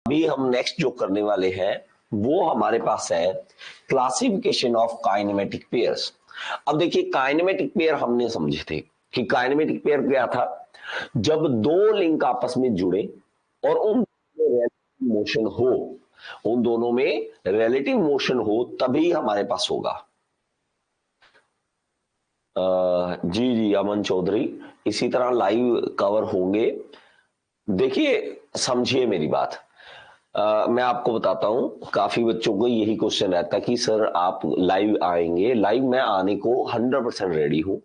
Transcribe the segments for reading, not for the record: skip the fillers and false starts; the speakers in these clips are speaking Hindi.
अभी हम नेक्स्ट जो करने वाले हैं वो हमारे पास है क्लासिफिकेशन ऑफ काइनेमेटिक पेयर्स। अब देखिए काइनेमेटिक पेयर हमने समझे थे कि काइनेमेटिक पेयर क्या था, जब दो लिंक आपस में जुड़े और मोशन हो उन दोनों में रिलेटिव मोशन हो तभी हमारे पास होगा। जी जी अमन चौधरी, इसी तरह लाइव कवर होंगे। देखिए समझिए मेरी बात। मैं आपको बताता हूं, काफी बच्चों को यही क्वेश्चन रहता है कि सर आप लाइव आएंगे। लाइव मैं आने को 100% रेडी हूं।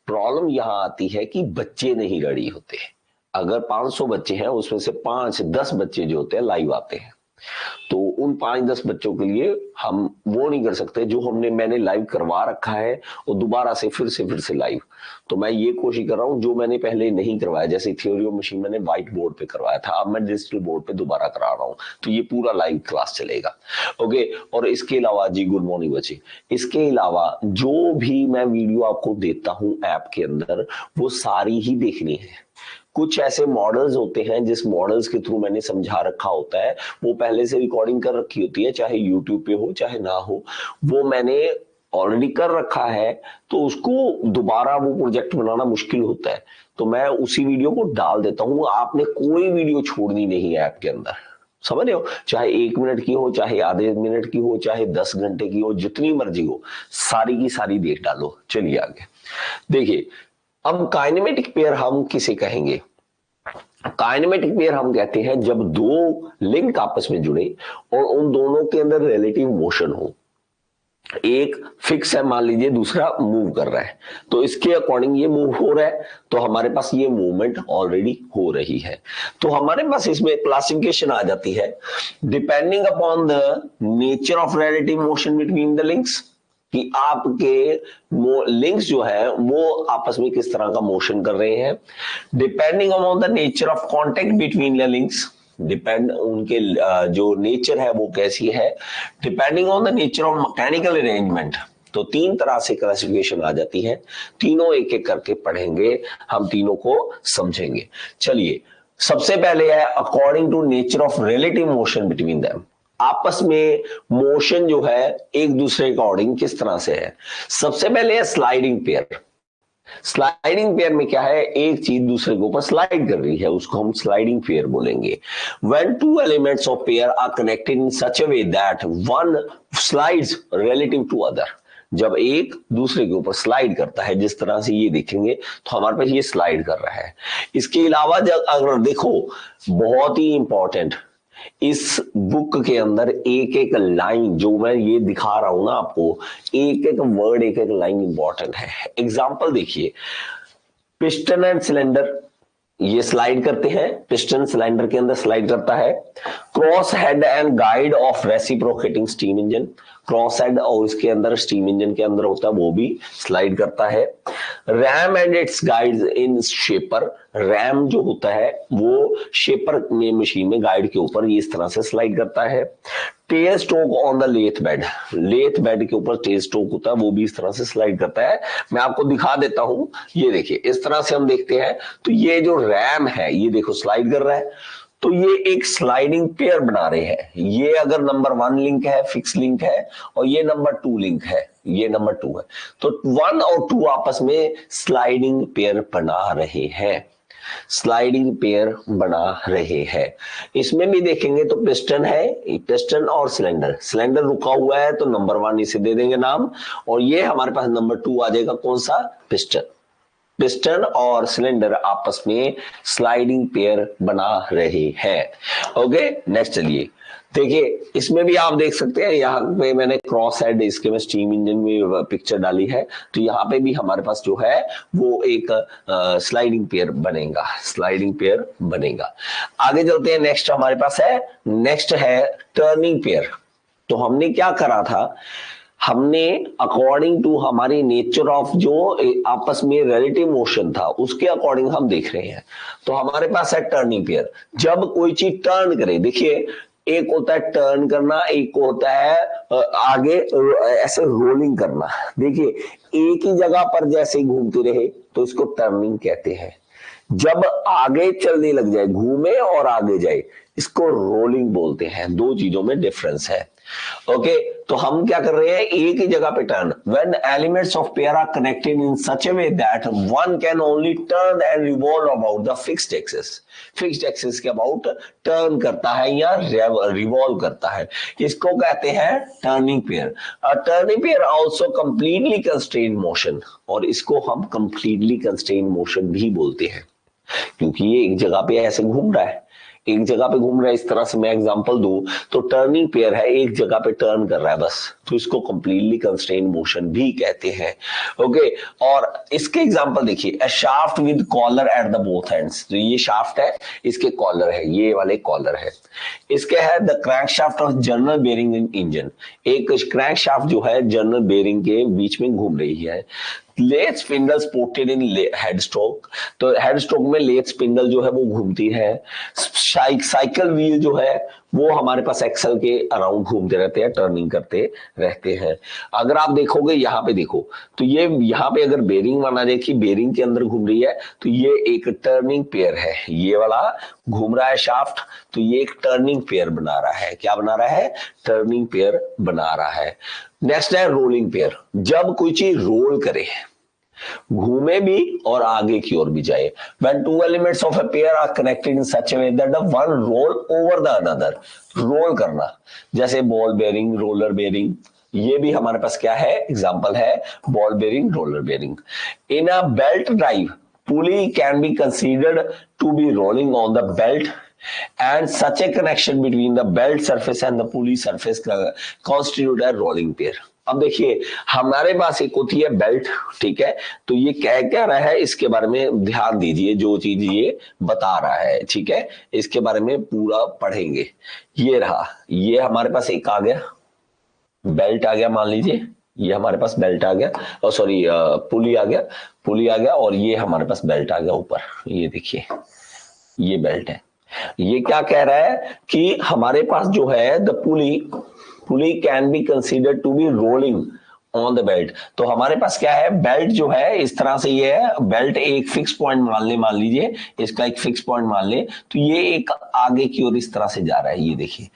प्रॉब्लम यहां आती है कि बच्चे नहीं रेडी होते। अगर 500 बच्चे हैं उसमें से 5-10 बच्चे जो होते हैं लाइव आते हैं, तो उन 5-10 बच्चों के लिए हम वो नहीं कर सकते जो मैंने लाइव करवा रखा है और दोबारा से फिर से लाइव। तो मैं ये कोशिश कर रहा हूं जो मैंने पहले नहीं करवाया, जैसे थ्योरी ऑफ मशीन मैंने व्हाइट बोर्ड पे करवाया था, अब मैं डिजिटल बोर्ड पे दोबारा करा रहा हूं, तो ये पूरा लाइव क्लास चलेगा। ओके, और इसके अलावा जी गुड मॉर्निंग बच्चे, इसके अलावा जो भी मैं वीडियो आपको देता हूं ऐप के अंदर वो सारी ही देखनी है। कुछ ऐसे मॉडल्स होते हैं जिस मॉडल्स के थ्रू मैंने समझा रखा होता है, वो पहले से रिकॉर्डिंग कर रखी होती है, चाहे यूट्यूब पे हो चाहे ना हो, वो मैंने ऑलरेडी कर रखा है, तो उसको दोबारा वो प्रोजेक्ट बनाना मुश्किल होता है, तो मैं उसी वीडियो को डाल देता हूं। आपने कोई वीडियो छोड़नी नहीं है ऐप के अंदर, समझ रहे हो, चाहे 1 मिनट की हो, चाहे आधे मिनट की हो, चाहे 10 घंटे की हो, जितनी मर्जी हो, सारी की सारी देख डालो। चलिए आगे देखिए। अब काइनेमेटिक पेयर हम किसे कहेंगे? काइनेमेटिक पेयर हम कहते हैं जब दो लिंक आपस में जुड़े और उन दोनों के अंदर रिलेटिव मोशन हो। एक फिक्स है मान लीजिए, दूसरा मूव कर रहा है, तो इसके अकॉर्डिंग ये मूव हो रहा है, तो हमारे पास ये मूवमेंट ऑलरेडी हो रही है। तो हमारे पास इसमें क्लासिफिकेशन आ जाती है depending upon the nature of relative motion between the links, कि आपके लिंक्स जो है वो आपस में किस तरह का मोशन कर रहे हैं। Depending upon the nature of contact between the links, depend उनके जो नेचर है वो कैसी है। Depending on the nature of mechanical arrangement, तो 3 तरह से क्लासिफिकेशन आ जाती है। तीनों एक एक करके पढ़ेंगे, हम तीनों को समझेंगे। चलिए, सबसे पहले है according to nature of relative motion between them, आपस में मोशन जो है एक दूसरे के अकॉर्डिंग किस तरह से है। सबसे पहले है स्लाइडिंग पेयर। स्लाइडिंग पेयर में क्या है, एक चीज दूसरे के ऊपर स्लाइड कर रही है, उसको हम स्लाइडिंग पेयर बोलेंगे। When two elements of pair are connected in such a way that one slides relative to other, जब एक दूसरे के ऊपर स्लाइड करता है, जिस तरह से ये देखेंगे तो हमारे पास ये स्लाइड कर रहा है। इसके अलावा जब अगर देखो, बहुत ही इंपॉर्टेंट, इस बुक के अंदर एक एक लाइन जो मैं ये दिखा रहा हूं ना आपको, एक एक वर्ड एक एक लाइन इंपॉर्टेंट है। एग्जांपल देखिए, पिस्टन एंड सिलेंडर, ये स्लाइड करते हैं, पिस्टन सिलेंडर के अंदर स्लाइड करता है। Cross head and guide of reciprocating steam engine, cross head और इसके अंदर स्टीम इंजन के अंदर होता है वो भी स्लाइड करता है। RAM and it's guides in shaper, RAM जो होता है वो शेपर में मशीन में गाइड के ऊपर इस तरह से स्लाइड करता है। Tail stroke on the lathe bed, lathe bed के ऊपर टेल स्ट्रोक होता है वो भी इस तरह से स्लाइड करता है। मैं आपको दिखा देता हूं, ये देखिए इस तरह से हम देखते हैं, तो ये जो रैम है ये देखो स्लाइड कर रहा है, तो ये एक स्लाइडिंग पेयर बना रहे हैं। ये अगर नंबर 1 लिंक है, फिक्स लिंक है, और ये नंबर 2 लिंक है, ये नंबर 2 है, तो 1 और 2 आपस में स्लाइडिंग पेयर बना रहे हैं, स्लाइडिंग पेयर बना रहे हैं। इसमें भी देखेंगे तो पिस्टन है, पिस्टन और सिलेंडर, सिलेंडर रुका हुआ है तो नंबर 1 इसे दे देंगे नाम, और ये हमारे पास नंबर 2 आ जाएगा, कौन सा, पिस्टन। पिस्टन और सिलेंडर आपस में स्लाइडिंग पेयर बना रहे हैं। ओके, नेक्स्ट चलिए देखिए, इसमें भी आप देख सकते हैं, यहाँ पे मैंने क्रॉस हेड इसके में स्टीम इंजन में पिक्चर डाली है, तो यहाँ पे भी हमारे पास जो है वो एक स्लाइडिंग पेयर बनेगा, स्लाइडिंग पेयर बनेगा। आगे चलते हैं, नेक्स्ट हमारे पास है, नेक्स्ट है टर्निंग पेयर। तो हमने क्या करा था, हमने अकॉर्डिंग टू हमारी नेचर ऑफ जो आपस में रिलेटिव मोशन था उसके अकॉर्डिंग हम देख रहे हैं। तो हमारे पास है टर्निंग पेयर, जब कोई चीज टर्न करे, देखिए एक होता है टर्न करना, एक होता है आगे ऐसे रोलिंग करना। देखिए एक ही जगह पर जैसे घूमते रहे तो इसको टर्निंग कहते हैं। जब आगे चलने लग जाए, घूमे और आगे जाए, इसको रोलिंग बोलते हैं। दो चीजों में डिफरेंस है। ओके, तो हम क्या कर रहे हैं, एक ही जगह पे turn. When elements of pair are connected in such a way that one can only turn and revolve about the fixed axis. Fixed axis के अबाउट टर्न करता है या रिवॉल्व करता है, इसको कहते हैं turning pair. Turning pair also completely constrained motion, और इसको हम कंप्लीटली कंस्ट्रेन्ड मोशन भी बोलते हैं, क्योंकि ये एक जगह पे ऐसे घूम रहा है, एक जगह पे घूम रहा है। इस तरह से मैं एग्जांपल दूं तो टर्निंग पेयर है, एक जगह पे टर्न कर रहा है बस, तो इसको कंप्लीटली कंस्ट्रेन्ड मोशन भी कहते हैं। ओके, और इसके एग्जांपल देखिए, a shaft with collar at the both ends. तो ये शाफ्ट है, इसके कॉलर है, ये वाले कॉलर है। इसके है the crank shaft of general bearing in engine. एक क्रैंक शाफ्ट जो है जनरल बेयरिंग के बीच में घूम रही है। Lathe spindle supported in head stroke, तो हेड स्ट्रोक में लेथ स्पिंडल जो है वो घूमती है। साइकिल व्हील जो है वो हमारे पास एक्सल के अराउंड घूमते रहते हैं, टर्निंग करते रहते हैं। अगर आप देखोगे यहाँ पे देखो, तो ये यहाँ पे अगर बेरिंग माना जाए कि बेरिंग के अंदर घूम रही है, तो ये एक टर्निंग पेयर है। ये वाला घूम रहा है शाफ्ट, तो ये एक टर्निंग पेयर बना रहा है। क्या बना रहा है? टर्निंग पेयर बना रहा है। नेक्स्ट है रोलिंग पेयर। जब कोई चीज रोल करे, घूमे भी और आगे की ओर भी जाए। When two elements of a pair are connected in such a way that the one roll over the another, roll करना, जैसे बॉल बेयरिंग, रोलर बेयरिंग, ये भी हमारे पास क्या है? एग्जांपल है ball bearing, roller bearing. In a belt drive, pulley can be considered to be rolling on the belt, and such a connection between the belt surface and the pulley surface constitute a rolling pair। अब देखिए, हमारे पास एक होती है बेल्ट, ठीक है, तो ये क्या रहा है, इसके बारे में ध्यान दीजिए, जो चीज ये बता रहा है, ठीक है, इसके बारे में पूरा पढ़ेंगे। ये रहा, ये हमारे पास एक आ गया, बेल्ट आ गया, मान लीजिए ये हमारे पास बेल्ट आ गया, और सॉरी पुली आ गया, पुली आ गया, और ये हमारे पास बेल्ट आ गया ऊपर। ये देखिए, ये बेल्ट है। ये क्या कह रहा है कि हमारे पास जो है the pulley can be considered to be rolling on the belt. तो हमारे पास क्या है, बेल्ट जो है इस तरह से, ये है बेल्ट एक फिक्स पॉइंट मान लीजिए, इसका एक फिक्स पॉइंट मान ले, तो ये एक आगे की ओर इस तरह से जा रहा है, ये देखिए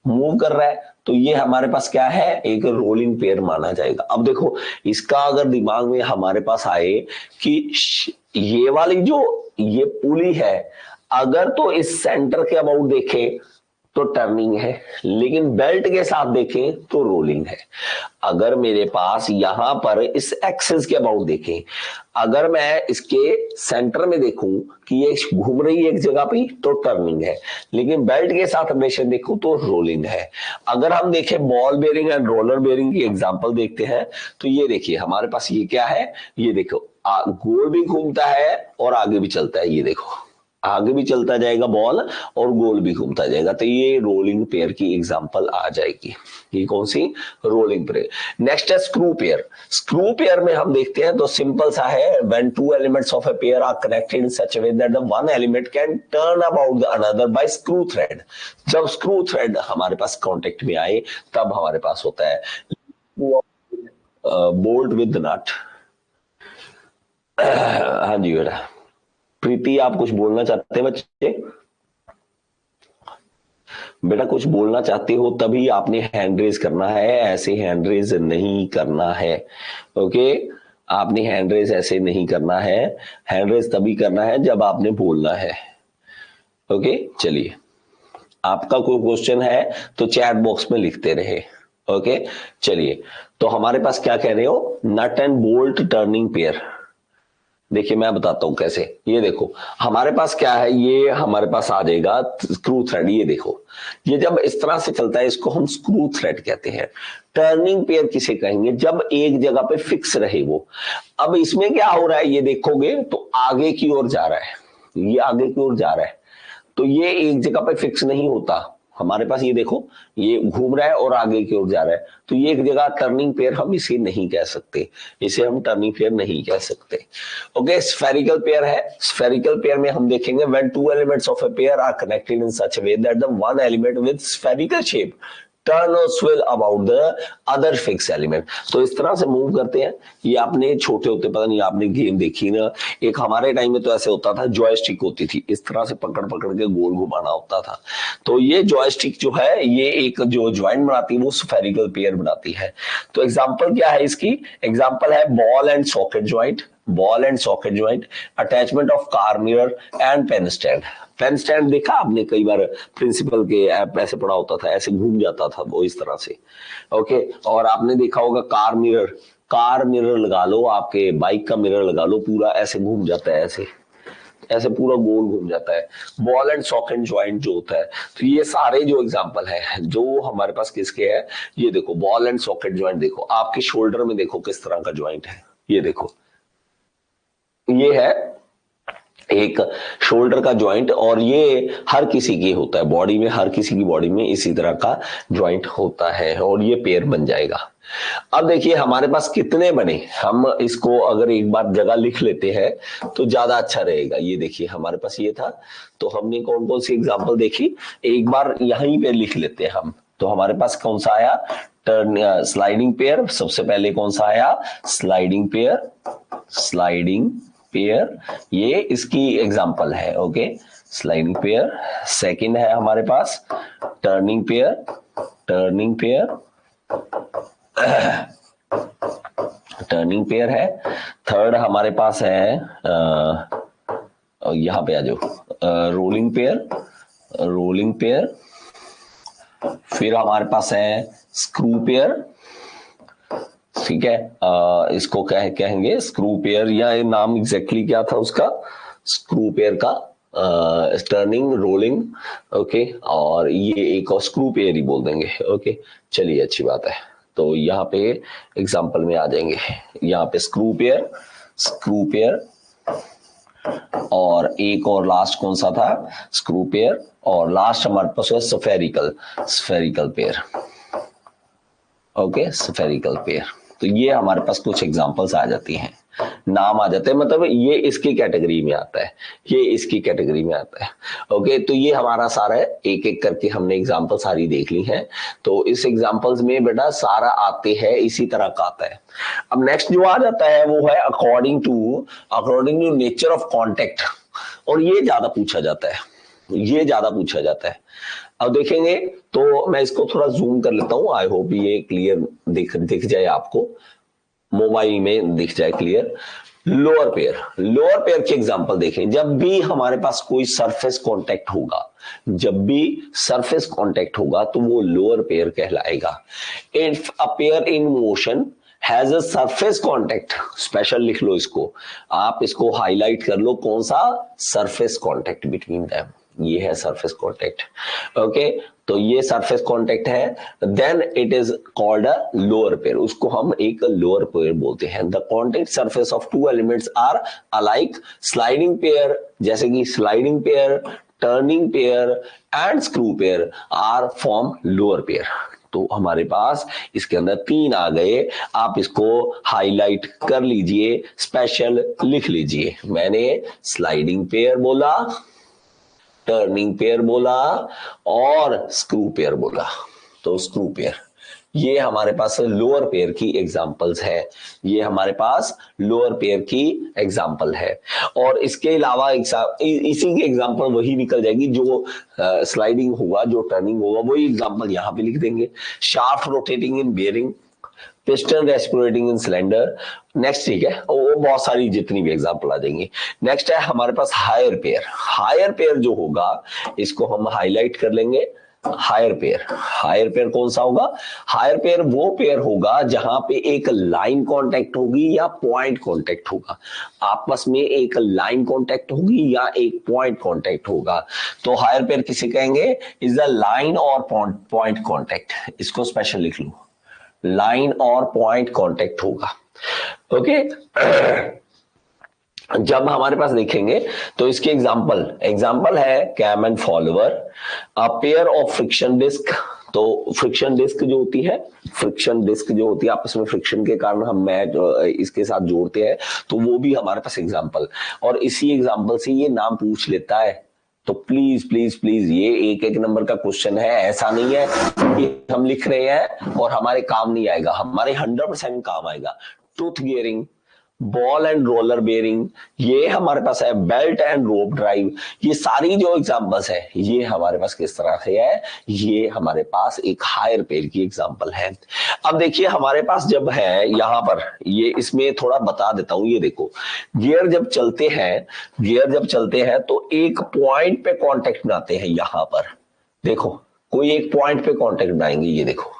मूव कर रहा है, तो ये हमारे पास क्या है, एक रोलिंग पेयर माना जाएगा। अब देखो, इसका अगर दिमाग में हमारे पास आए कि ये वाली जो ये पुली है, अगर तो इस सेंटर के अबाउट देखें तो टर्निंग है, लेकिन बेल्ट के साथ देखें तो रोलिंग है। अगर मेरे पास यहां पर इस एक्सिस के अबाउट देखें, अगर मैं इसके सेंटर में देखूं कि ये घूम रही है एक जगह पे, तो टर्निंग है, लेकिन बेल्ट के साथ हमेशा देखूं तो रोलिंग है। अगर हम देखें ball bearing and roller bearing की एग्जांपल देखते हैं, तो ये देखिए हमारे पास ये क्या है, ये देखो गोल भी घूमता है और आगे भी चलता है, ये देखो आगे भी चलता जाएगा बॉल और गोल भी घूमता जाएगा, तो ये रोलिंग पेयर की एग्जांपल आ जाएगी। ये कौन सी? Rolling pair. नेक्स्ट है स्क्रू पेयर। स्क्रू पेयर में हम देखते हैं तो सिंपल सा है, when two elements of a pair are connected in such a way that the one element can turn about the another by screw thread. जब स्क्रू थ्रेड हमारे पास कांटेक्ट में आए, तब हमारे पास होता है बोल्ट विद नट। हाँ जी बेटा। प्रीति, आप कुछ बोलना चाहते हैं बच्चे? बेटा कुछ बोलना चाहते हो तभी आपने हैंड रेज करना है, ऐसे हैंड रेज नहीं करना है। ओके, आपने हैंड रेज ऐसे नहीं करना है, हैंड रेज तभी करना है जब आपने बोलना है। ओके, चलिए, आपका कोई क्वेश्चन है तो चैट बॉक्स में लिखते रहे। ओके, चलिए, तो हमारे पास क्या कह रहे हो, nut and bolt turning pair. देखिए मैं बताता हूं कैसे। ये देखो हमारे पास क्या है, ये हमारे पास आ जाएगा स्क्रू थ्रेड। ये देखो, ये जब इस तरह से चलता है, इसको हम स्क्रू थ्रेड कहते हैं। टर्निंग पेयर किसे कहेंगे? जब एक जगह पे फिक्स रहे वो। अब इसमें क्या हो रहा है, ये देखोगे तो आगे की ओर जा रहा है, ये आगे की ओर जा रहा है, तो ये एक जगह पे फिक्स नहीं होता। हमारे पास ये देखो, ये घूम रहा है और आगे की ओर जा रहा है, तो ये एक जगह टर्निंग पेयर हम इसे नहीं कह सकते, इसे हम टर्निंग पेयर नहीं कह सकते। ओके, स्फेरिकल पेयर है। स्फेरिकल पेयर में हम देखेंगे when two elements of a pair are connected in such a way that the one element with spherical shape turn और swivel about the other fix element. तो इस तरह से मूव करते हैं। ये आपने छोटे होते, पता नहीं आपने गेम देखी ना, एक हमारे टाइम में तो ऐसे होता था, जॉयस्टिक होती थी, इस तरह से पकड़ पकड़ के गोल घुमाना होता था। तो ये जॉयस्टिक जो है, ये एक जो ज्वाइंट बनाती है वो स्फेरिकल पेयर बनाती है। तो एग्जांपल क्या है इसकी? एग्जांपल है ball and socket joint, ball and socket joint, attachment of car mirror and pen stand. Pen stand देखा आपने कई बार, प्रिंसिपल के ऐप ऐसे पड़ा होता था, ऐसे घूम जाता था वो इस तरह से। ओके, और आपने देखा होगा कार मिरर, कार मिरर लगा लो, आपके बाइक का मिरर लगा लो, पूरा ऐसे घूम जाता है, ऐसे ऐसे पूरा गोल घूम जाता है। बॉल एंड सॉकेट ज्वाइंट जो होता है, तो ये सारे जो एग्जांपल है जो हमारे पास किसके है, ये देखो बॉल एंड सॉकेट ज्वाइंट, देखो आपके शोल्डर में देखो किस तरह का ज्वाइंट है, ये देखो, ये है एक शोल्डर का ज्वाइंट, और ये हर किसी की होता है बॉडी में, हर किसी की बॉडी में इसी तरह का ज्वाइंट होता है, और ये पेयर बन जाएगा। अब देखिए हमारे पास कितने बने, हम इसको अगर एक बार जगह लिख लेते हैं तो ज्यादा अच्छा रहेगा। ये देखिए हमारे पास ये था, तो हमने कौन कौन सी एग्जांपल देखी, एक बार यहीं पे लिख लेते हैं हम। तो हमारे पास कौन सा आया, टर्न स्लाइडिंग पेयर, सबसे पहले कौन सा आया, स्लाइडिंग पेयर, स्लाइडिंग पेयर, ये इसकी एग्जांपल है। Okay, sliding pair. सेकंड है हमारे पास turning pair, turning pair, turning pair है। थर्ड हमारे पास है यहां पे आ जाओ, रोलिंग पेयर, रोलिंग पेयर। फिर हमारे पास है स्क्रू पेयर, ठीक है, इसको कहेंगे स्क्रू पेयर, या ये नाम एग्जैक्टली क्या था उसका, स्क्रू पेयर का, टर्निंग, रोलिंग, ओके, और ये एक और स्क्रू पेयर ही बोल देंगे। ओके, चलिए अच्छी बात है। तो यहाँ पे एग्जांपल में आ जाएंगे, यहाँ पे स्क्रू पेयर, स्क्रू पेयर, और एक और लास्ट कौन सा था, स्क्रू पेयर, और लास्ट हमारे पास है spherical, spherical pair. Okay, spherical pair. तो ये हमारे पास कुछ एग्जांपल्स आ जाती हैं, नाम आ जाते हैं, मतलब ये इसकी कैटेगरी में आता है, ये इसकी कैटेगरी में आता है। ओके, तो ये हमारा सारा है, एक एक करके हमने एग्जांपल सारी देख ली हैं। तो इस एग्जांपल्स में बेटा सारा आते हैं, इसी तरह का आता है। अब नेक्स्ट जो आ जाता है वो है according to nature of contact, और ये ज्यादा पूछा जाता है, ये ज्यादा पूछा जाता है। अब देखेंगे तो मैं इसको थोड़ा जूम कर लेता हूं, आई होप ये क्लियर दिख जाए आपको, मोबाइल में दिख जाए clear. Lower pair, lower pair के एग्जांपल देखें, जब भी हमारे पास कोई सरफेस कांटेक्ट होगा, जब भी सरफेस कांटेक्ट होगा तो वो लोअर पेयर कहलाएगा। If a pair in motion has a surface contact, special लिख लो इसको, आप इसको हाईलाइट कर लो, कौन सा, सरफेस कांटेक्ट बिटवीन देम, ये है सरफेस कांटेक्ट। ओके, तो ये सरफेस कांटेक्ट है, then it is called a lower pair, उसको हम एक लोअर पेयर बोलते हैं। The contact surface of two elements are alike, sliding pair, जैसे कि sliding pair, turning pair and screw pair are form lower pair. तो हमारे पास इसके अंदर तीन आ गए, आप इसको हाईलाइट कर लीजिए, स्पेशल लिख लीजिए। मैंने स्लाइडिंग पेयर बोला, टर्निंग पेयर बोला, और स्क्रू पेयर बोला। तो स्क्रू पेयर, ये हमारे पास लोअर पेयर की एग्जांपल्स है, ये हमारे पास लोअर पेयर की एग्जांपल है। और इसके अलावा इसी की एग्जांपल वही निकल जाएगी जो स्लाइडिंग होगा, जो टर्निंग होगा, वही एग्जांपल यहां पे लिख देंगे। Shaft rotating in bearing, piston respirating in cylinder, next, ठीक है, वो बहुत सारी जितनी भी एग्जांपल आ जाएंगी। नेक्स्ट है हमारे पास हायर पेयर, हायर पेयर जो होगा इसको हम हाईलाइट कर लेंगे। हायर पेयर, हायर पेयर कौन सा होगा, हायर पेयर वो पेयर होगा जहां पे एक लाइन कांटेक्ट होगी या पॉइंट कांटेक्ट होगा, आपस में एक लाइन कांटेक्ट होगी या एक पॉइंट कांटेक्ट होगा। तो हायर पेयर किसे कहेंगे, इज द लाइन और पॉइंट कांटेक्ट, इसको स्पेशल लिख लो, लाइन और पॉइंट कांटेक्ट होगा। ओके, जब हमारे पास देखेंगे तो इसके एग्जांपल है cam and follower, a pair of friction disc. तो फ्रिक्शन डिस्क जो होती है, फ्रिक्शन डिस्क जो होती है, आपस में फ्रिक्शन के कारण हम मैच इसके साथ जोड़ते हैं, तो वो भी हमारे पास एग्जांपल। और इसी एग्जांपल से ये नाम पूछ लेता है, तो प्लीज प्लीज प्लीज ये एक एक नंबर का क्वेश्चन है, ऐसा नहीं है कि हम लिख रहे हैं और हमारे काम नहीं आएगा, हमारे 100% काम आएगा। Tooth gearing, ball and roller bearing, ये हमारे पास है। बेल्ट एंड रोप ड्राइव, ये सारी जो एग्जांपल्स है ये हमारे पास किस तरह से है, ये हमारे पास एक हायर पेयर की एग्जांपल है। अब देखिए हमारे पास जब है यहां पर, ये इसमें थोड़ा बता देता हूं, ये देखो गियर जब चलते हैं, गियर जब चलते हैं तो एक पॉइंट पे कांटेक्ट बनाते हैं। यहां पर देखो कोई एक पॉइंट पे कांटेक्ट बनाएंगे, ये देखो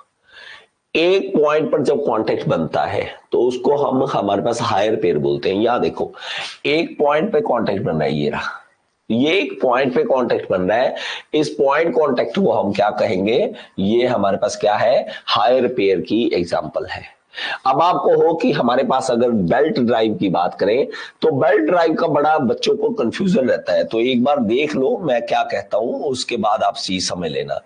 एक पॉइंट पर जब कांटेक्ट बनता है तो उसको हम हमारे पास हायर पेयर बोलते हैं। यहां देखो एक पॉइंट पे कांटेक्ट बन रहा है, ये रहा, ये एक पॉइंट पे कांटेक्ट बन रहा है, इस पॉइंट कांटेक्ट को हम क्या कहेंगे, ये हमारे पास क्या है, हायर पेयर की एग्जांपल है। अब आपको हो कि हमारे पास अगर बेल्ट ड्राइव की बात करें तो बेल्ट ड्राइव का बड़ा बच्चों को कंफ्यूजन रहता है, तो एक बार देख लो मैं क्या कहता हूं, उसके बाद आप चीज समझ लेना।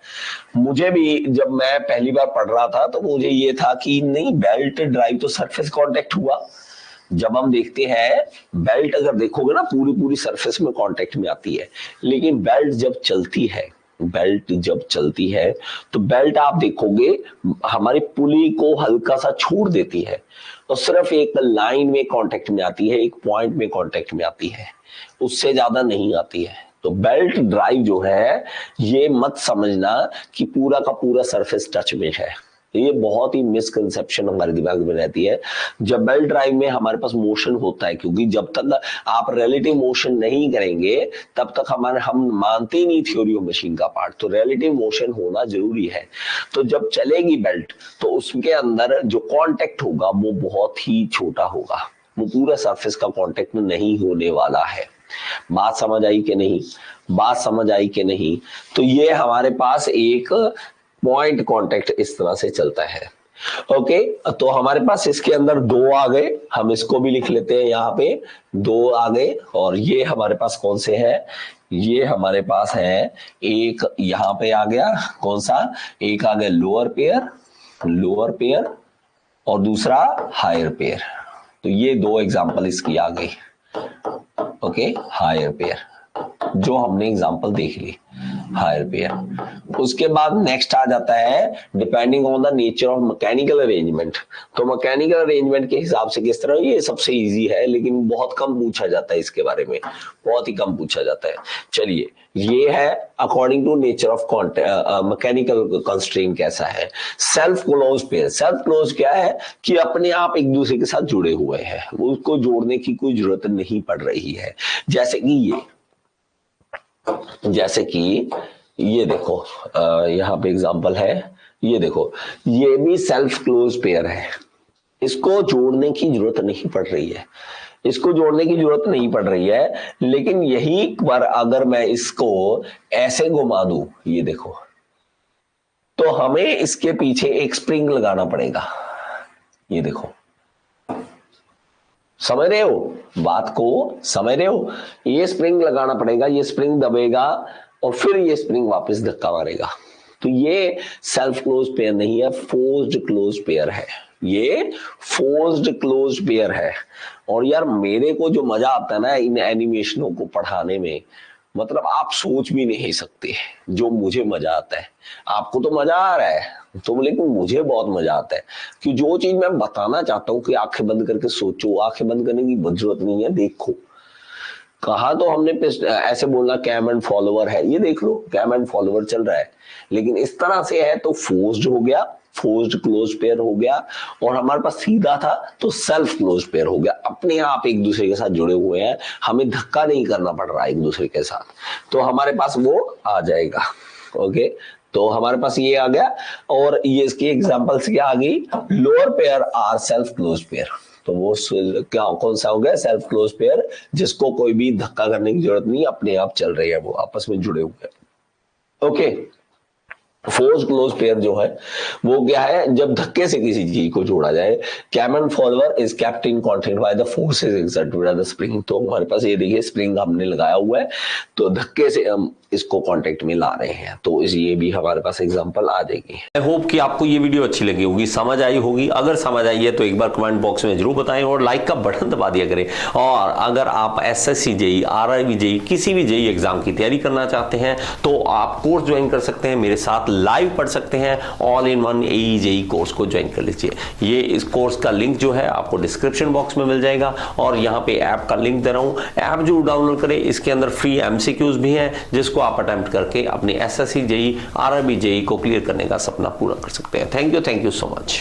मुझे भी जब मैं पहली बार पढ़ रहा था तो मुझे ये था कि नहीं बेल्ट ड्राइव तो सरफेस कांटेक्ट हुआ। जब हम देखते हैं बेल्ट अगर देखोगे ना पूरी पूरी सरफेस में कांटेक्ट में आती है, लेकिन बेल्ट जब चलती है, बेल्ट जब चलती है तो बेल्ट आप देखोगे हमारी पुली को हल्का सा छोड़ देती है और सिर्फ एक लाइन में कांटेक्ट में आती है, एक पॉइंट में कांटेक्ट में आती है, उससे ज्यादा नहीं आती है। तो बेल्ट ड्राइव जो है ये मत समझना कि पूरा का पूरा सरफेस टच में है, ये बहुत ही मिसकंसेप्शन हमारे दिमाग में रहती है। जब बेल्ट ड्राइव में हमारे पास मोशन होता है, क्योंकि जब तक आप रिलेटिव मोशन नहीं करेंगे तब तक हम मानते ही नहीं थ्योरी ऑफ मशीन का पार्ट, तो रिलेटिव मोशन होना जरूरी है। तो जब चलेगी बेल्ट तो उसके अंदर जो कांटेक्ट होगा वो बहुत ही छोटा होगा, वो पूरा सरफेस का कांटेक्ट नहीं होने वाला है। बात समझ आई कि नहीं, बात समझ आई कि नहीं। तो ये हमारे पास एक पॉइंट कांटेक्ट इस तरह से चलता है। ओके, तो हमारे पास इसके अंदर दो आ गए, हम इसको भी लिख लेते हैं, यहाँ पे दो आ गए। और ये हमारे पास कौन से हैं, ये हमारे पास है एक यहाँ पे आ गया, कौन सा, एक आ गया लोअर पेयर, लोअर पेयर, और दूसरा हायर पेयर। तो ये दो एग्जांपल इसकी आ गई। ओके, हायर पेयर जो हमने एग्जांपल देख ली, हायर पेयर। उसके बाद नेक्स्ट आ जाता है depending on the nature of mechanical arrangement. तो मैकेनिकल अरेंजमेंट के हिसाब से किस तरह, ये सबसे इजी है लेकिन बहुत कम पूछा जाता है इसके बारे में, बहुत ही कम पूछा जाता है। चलिए ये है according to nature of mechanical constraint कैसा है। Self close pair, self close क्या है कि अपने आप एक दूसरे के साथ जुड़े हुए हैं, उसको जोड़ने की कोई जरूरत नहीं पड़ रही है। जैसे कि ये देखो यहाँ पे एग्जांपल है, ये देखो ये भी सेल्फ क्लोज पेयर है, इसको जोड़ने की जरूरत नहीं पड़ रही है, इसको जोड़ने की जरूरत नहीं पड़ रही है। लेकिन यही पर अगर मैं इसको ऐसे घुमा दूं, ये देखो, तो हमें इसके पीछे एक स्प्रिंग लगाना पड़ेगा। ये देखो, समझ रहे हो बात को, समझ रहे हो, ये स्प्रिंग लगाना पड़ेगा, ये स्प्रिंग दबेगा और फिर ये स्प्रिंग वापस धक्का मारेगा। तो ये सेल्फ क्लोज पेयर नहीं है, फोर्स्ड क्लोज पेयर है, ये फोर्स्ड क्लोज पेयर है। और यार मेरे को जो मजा आता है ना इन एनिमेशनों को पढ़ाने में, मतलब आप सोच भी नहीं सकते जो मुझे मजा आता है। आपको तो मजा आ रहा है तो, लेकिन मुझे बहुत मजा आता है कि जो चीज मैं बताना चाहता हूँ कि आंखें बंद करके सोचो, आंखें बंद करने की जरूरत नहीं है, देखो। कहा तो हमने ऐसे बोलना कैम एंड फॉलोवर है, ये देख लो कैम एंड फॉलोवर चल रहा है, लेकिन इस तरह से है तो फोर्स्ड हो गया, फोर्स्ड क्लोज पेयर हो गया। और हमारे पास सीधा था तो सेल्फ क्लोज पेयर हो गया, अपने आप एक दूसरे के साथ जुड़े हुए हैं, हमें धक्का नहीं करना पड़ रहा है एक दूसरे के साथ, तो हमारे पास वो आ जाएगा। ओके, तो हमारे पास ये आ गया। और ये इसकी एग्जांपल्स क्या आ गई, lower pair are self close pair, तो वो क्या कौन सा हो गया, सेल्फ क्लोज पेयर, जिसको कोई भी धक्का करने की जरूरत नहीं, अपने आप चल रही है, वो आपस में जुड़े हुए हैं। ओके, फोर्स क्लोज पेयर जो है वो क्या है, जब धक्के से किसी चीज को जोड़ा जाए, cam and follower is kept in contact by the forces exerted by the spring. तो हमारे पास ये देखिए स्प्रिंग हमने लगाया हुआ है, तो धक्के से हम इसको कांटेक्ट में ला रहे हैं, तो ये भी हमारे पास एग्जांपल आ जाएगी। आई होप कि आपको ये वीडियो अच्छी लगी होगी, समझ आई होगी। अगर समझ आई है तो एक बार कमेंट बॉक्स में जरूर बताएं और लाइक का बटन दबा दिया करें। और अगर आप एसएससी जेई, आरआरबी जेई, किसी भी जेई एग्जाम की तैयारी करना चाहते हैं तो आप कोर्स ज्वाइन कर सकते हैं, मेरे साथ लाइव पढ़ सकते हैं। All in one AE JE course को ज्वाइन कर लीजिए। ये इस कोर्स का लिंक जो है आपको डिस्क्रिप्शन बॉक्स में मिल जाएगा और यहाँ पे ऐप का लिंक दे रहा हूँ, ऐप जरूर डाउनलोड करें। इसके अंदर फ्री एमसीक्यूज भी हैं जिसको आप अटेम्प्ट करके अपने एसएससी जेई, आरआरबी जेई को क्लियर करने का सपना पूरा कर सकते हैं। Thank you so much.